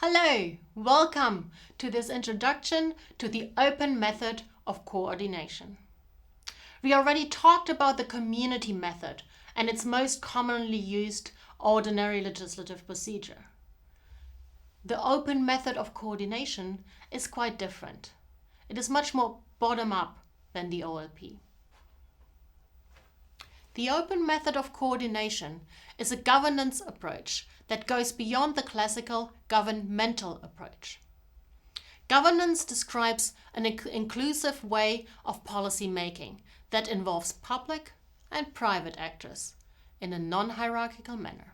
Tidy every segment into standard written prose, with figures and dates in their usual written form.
Hello, welcome to this introduction to the open method of coordination. We already talked about the community method and its most commonly used ordinary legislative procedure. The open method of coordination is quite different. It is much more bottom-up than the OLP. The open method of coordination is a governance approach that goes beyond the classical governmental approach. Governance describes an inclusive way of policy making that involves public and private actors in a non-hierarchical manner.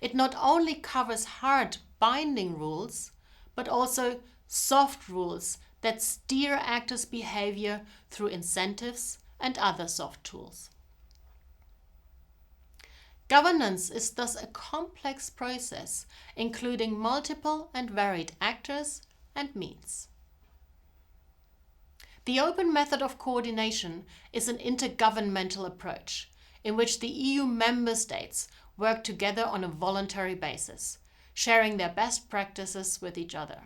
It not only covers hard binding rules, but also soft rules that steer actors' behavior through incentives and other soft tools. Governance is thus a complex process, including multiple and varied actors and means. The open method of coordination is an intergovernmental approach in which the EU member states work together on a voluntary basis, sharing their best practices with each other.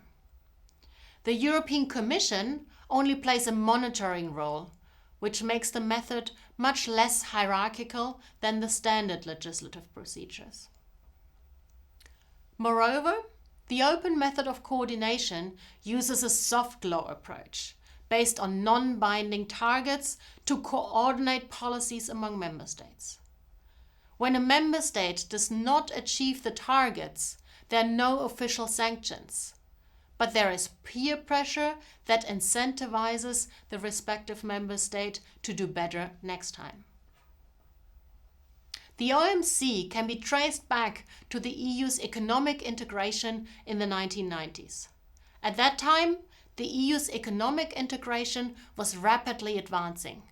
The European Commission only plays a monitoring role, which makes the method much less hierarchical than the standard legislative procedures. Moreover, the open method of coordination uses a soft law approach based on non-binding targets to coordinate policies among member states. When a member state does not achieve the targets, there are no official sanctions, but there is peer pressure that incentivizes the respective member state to do better next time. The OMC can be traced back to the EU's economic integration in the 1990s. At that time, the EU's economic integration was rapidly advancing,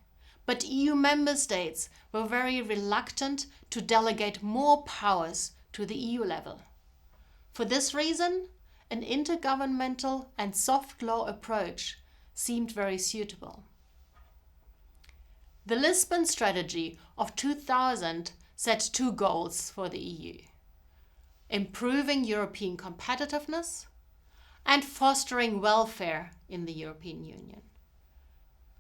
but EU member states were very reluctant to delegate more powers to the EU level. For this reason, an intergovernmental and soft law approach seemed very suitable. The Lisbon Strategy of 2000 set two goals for the EU: improving European competitiveness and fostering welfare in the European Union.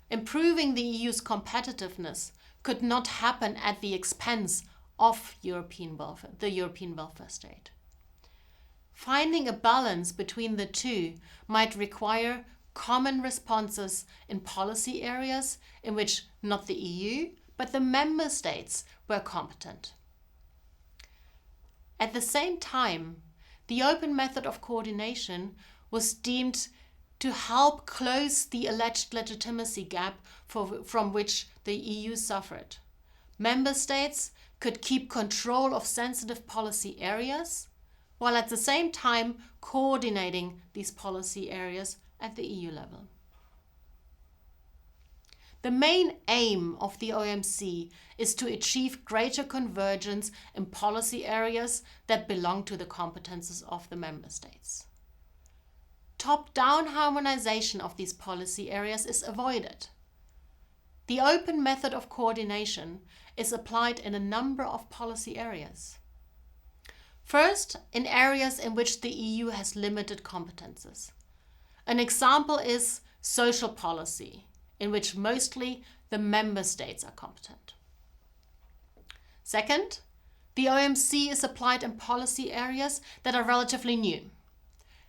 Improving the EU's competitiveness could not happen at the expense of the European welfare state. Finding a balance between the two might require common responses in policy areas in which not the EU, but the member states were competent. At the same time, the open method of coordination was deemed to help close the alleged legitimacy gap from which the EU suffered. Member states could keep control of sensitive policy areas, while at the same time coordinating these policy areas at the EU level. The main aim of the OMC is to achieve greater convergence in policy areas that belong to the competences of the member states. Top-down harmonization of these policy areas is avoided. The open method of coordination is applied in a number of policy areas. First, in areas in which the EU has limited competences. An example is social policy, in which mostly the member states are competent. Second, the OMC is applied in policy areas that are relatively new.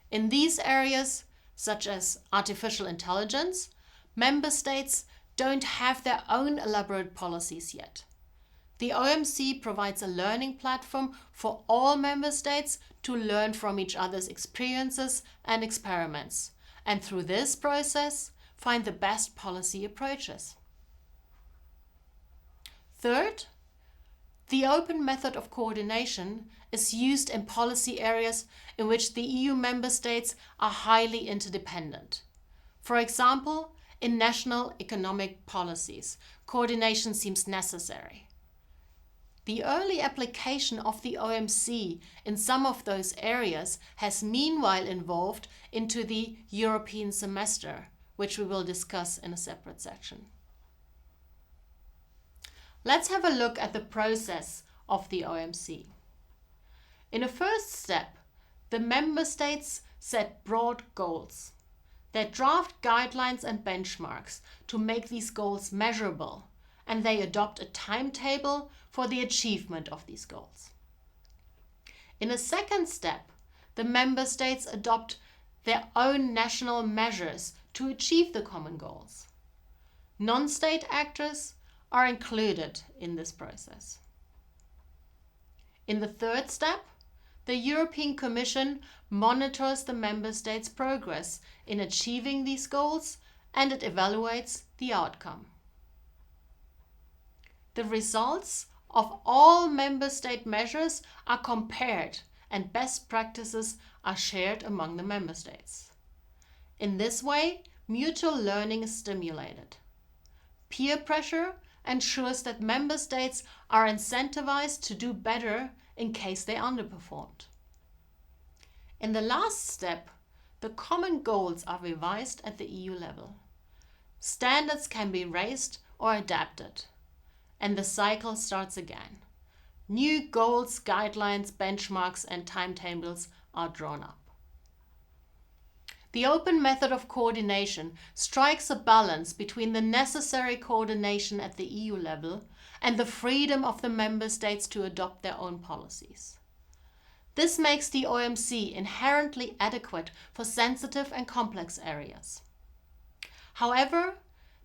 In these areas, such as artificial intelligence, member states don't have their own elaborate policies yet. The OMC provides a learning platform for all member states to learn from each other's experiences and experiments, and through this process, find the best policy approaches. Third, the open method of coordination is used in policy areas in which the EU member states are highly interdependent. For example, in national economic policies, coordination seems necessary. The early application of the OMC in some of those areas has meanwhile evolved into the European semester, which we will discuss in a separate section. Let's have a look at the process of the OMC. In a first step, the member states set broad goals. They draft guidelines and benchmarks to make these goals measurable, and they adopt a timetable for the achievement of these goals. In a second step, the member states adopt their own national measures to achieve the common goals. Non-state actors are included in this process. In the third step, the European Commission monitors the member states' progress in achieving these goals, and it evaluates the outcome. The results of all member state measures are compared and best practices are shared among the member states. In this way, mutual learning is stimulated. Peer pressure ensures that member states are incentivized to do better in case they underperformed. In the last step, the common goals are revised at the EU level. Standards can be raised or adapted, and the cycle starts again. New goals, guidelines, benchmarks, and timetables are drawn up. The open method of coordination strikes a balance between the necessary coordination at the EU level and the freedom of the member states to adopt their own policies. This makes the OMC inherently adequate for sensitive and complex areas. However,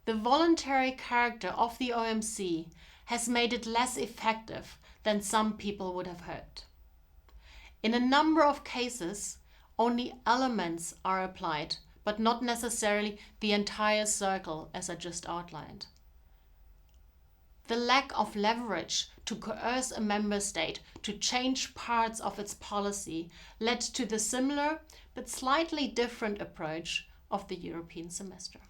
the voluntary character of the OMC has made it less effective than some people would have hoped. In a number of cases, only elements are applied, but not necessarily the entire circle as I just outlined. The lack of leverage to coerce a member state to change parts of its policy led to the similar but slightly different approach of the European semester.